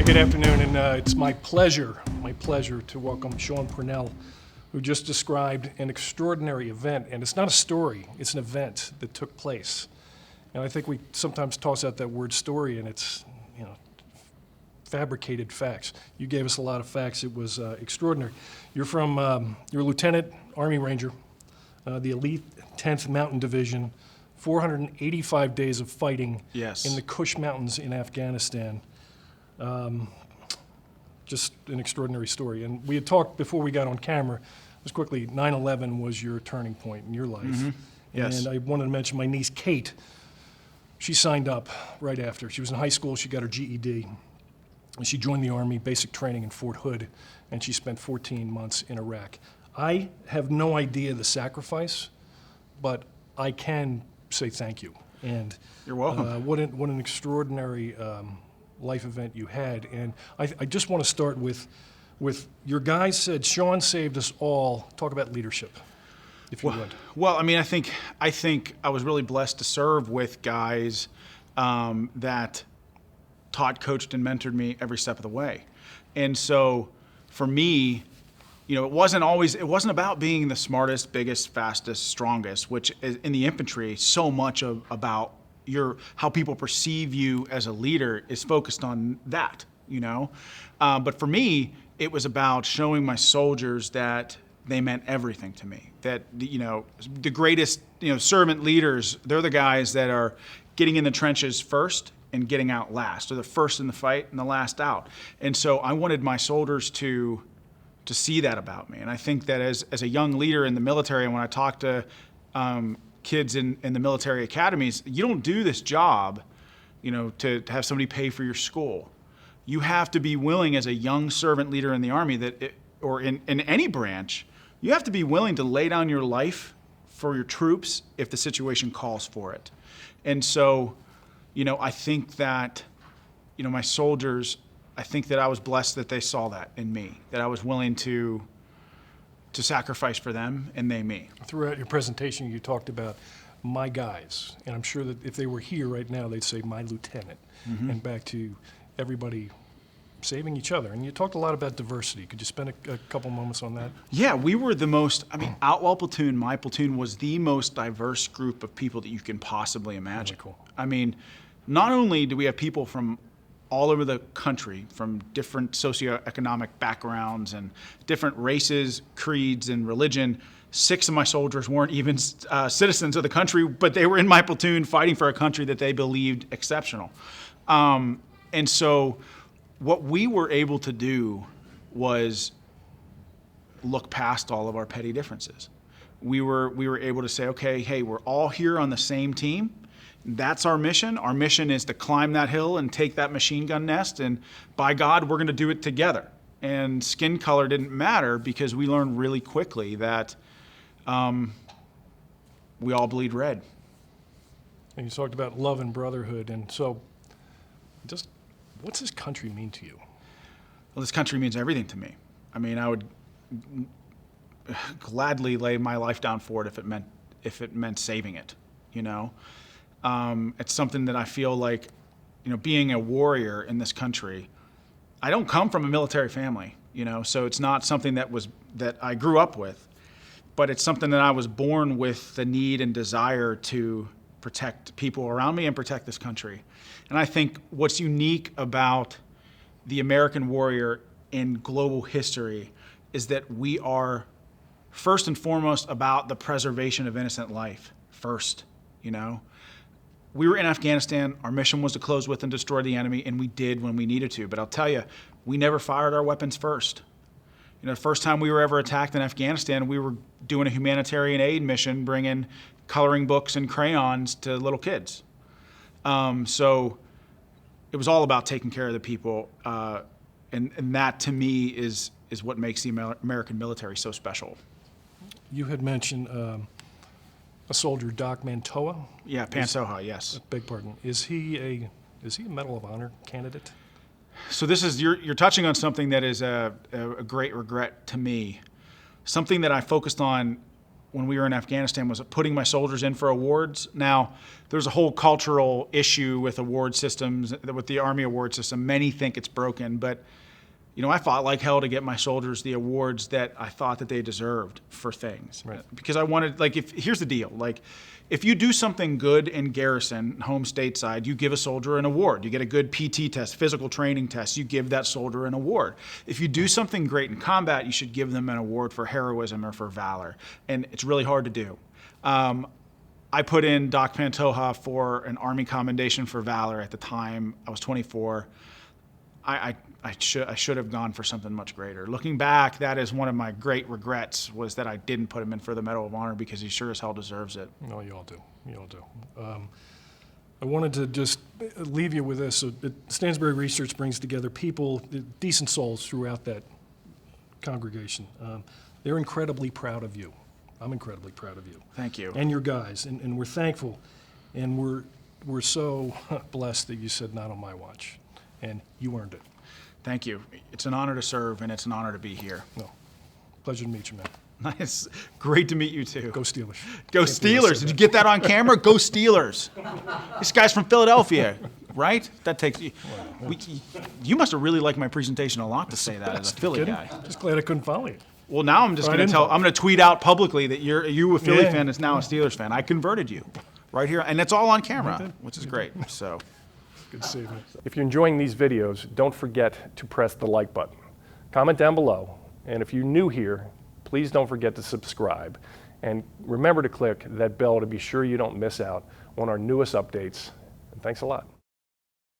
Good afternoon, and it's my pleasure to welcome Sean Parnell, who just described an extraordinary event, and it's not a story, it's an event that took place. And I think we sometimes toss out that word story, and it's, fabricated facts. You gave us a lot of facts. It was extraordinary. You're a lieutenant, Army Ranger, the elite 10th Mountain Division, 485 days of fighting in the Kush Mountains in Afghanistan. Just an extraordinary story. And we had talked before we got on camera, just quickly, 9/11 was your turning point in your life. Mm-hmm. Yes. And I wanted to mention my niece, Kate. She signed up right after. She was in high school, she got her GED. And she joined the Army, basic training in Fort Hood, and she spent 14 months in Iraq. I have no idea the sacrifice, but I can say thank you. And you're welcome. What an extraordinary life event you had. And I just want to start with your guys said, Sean saved us all. Talk about leadership, if you would. Well, I mean, I think I was really blessed to serve with guys that taught, coached, and mentored me every step of the way. And so for me, it wasn't about being the smartest, biggest, fastest, strongest, which is, in the infantry, so much about how people perceive you as a leader is focused on that, But for me, it was about showing my soldiers that they meant everything to me. That, the greatest, servant leaders, they're the guys that are getting in the trenches first and getting out last, or the first in the fight and the last out. And so I wanted my soldiers to see that about me. And I think that as a young leader in the military, and when I talk to kids in the military academies, you don't do this job, to have somebody pay for your school. You have to be willing, as a young servant leader in the Army, or in any branch, you have to be willing to lay down your life for your troops if the situation calls for it. And so, I think that, my soldiers, I think that I was blessed that they saw that in me, that I was willing to sacrifice for them and they me. Throughout your presentation, you talked about my guys, and I'm sure that if they were here right now, they'd say my lieutenant, and back to everybody saving each other. And you talked a lot about diversity. Could you spend a couple moments on that? Yeah, we were the most, Outwell platoon, my platoon, was the most diverse group of people that you can possibly imagine. Really cool. Not only do we have people from all over the country, from different socioeconomic backgrounds and different races, creeds, and religion. 6 of my soldiers weren't even citizens of the country, but they were in my platoon fighting for a country that they believed exceptional. And so what we were able to do was look past all of our petty differences. We were able to say, okay, hey, we're all here on the same team. That's our mission. Our mission is to climb that hill and take that machine gun nest, and by God, we're going to do it together. And skin color didn't matter, because we learned really quickly that we all bleed red. And you talked about love and brotherhood, and so just what's this country mean to you? Well, this country means everything to me. I would gladly lay my life down for it if it meant saving it, It's something that I feel like, being a warrior in this country, I don't come from a military family, so it's not something that I grew up with, but it's something that I was born with the need and desire to protect people around me and protect this country. And I think what's unique about the American warrior in global history is that we are first and foremost about the preservation of innocent life first, We were in Afghanistan. Our mission was to close with and destroy the enemy, and we did when we needed to. But I'll tell you, we never fired our weapons first. The first time we were ever attacked in Afghanistan, we were doing a humanitarian aid mission, bringing coloring books and crayons to little kids. So it was all about taking care of the people, and that, to me, is what makes the American military so special. You had mentioned a soldier, Doc Mantoa. Yeah, Pantoja, yes. Beg pardon. Is he a Medal of Honor candidate? So you're touching on something that is a great regret to me. Something that I focused on when we were in Afghanistan was putting my soldiers in for awards. Now, there's a whole cultural issue with award systems, with the Army award system. Many think it's broken, but I fought like hell to get my soldiers the awards that I thought that they deserved for things. Right. Because I wanted, here's the deal. If you do something good in garrison, home stateside, you give a soldier an award. You get a good PT test, physical training test, you give that soldier an award. If you do something great in combat, you should give them an award for heroism or for valor. And it's really hard to do. I put in Doc Pantoja for an Army Commendation for Valor at the time. I was 24. I should have gone for something much greater. Looking back, that is one of my great regrets, was that I didn't put him in for the Medal of Honor, because he sure as hell deserves it. No, you all do. You all do. I wanted to just leave you with this. So Stansberry Research brings together people, decent souls throughout that congregation. They're incredibly proud of you. I'm incredibly proud of you. Thank you. And your guys. And we're thankful. And we're so blessed that you said not on my watch. And you earned it. Thank you. It's an honor to serve, and it's an honor to be here. No. Pleasure to meet you, man. Nice. Great to meet you, too. Go Steelers. Go Steelers. Did you get that on camera? Go Steelers. This guy's from Philadelphia, right? That takes you. You must have really liked my presentation a lot to say that as a Philly guy. Just glad I couldn't follow you. Well, now I'm just going to I'm going to tweet out publicly that you a Philly fan is now a Steelers fan. I converted you right here, and it's all on camera, which is great. So. Good to see you, man. If you're enjoying these videos, don't forget to press the like button. Comment down below, and if you're new here, please don't forget to subscribe. And remember to click that bell to be sure you don't miss out on our newest updates. And thanks a lot.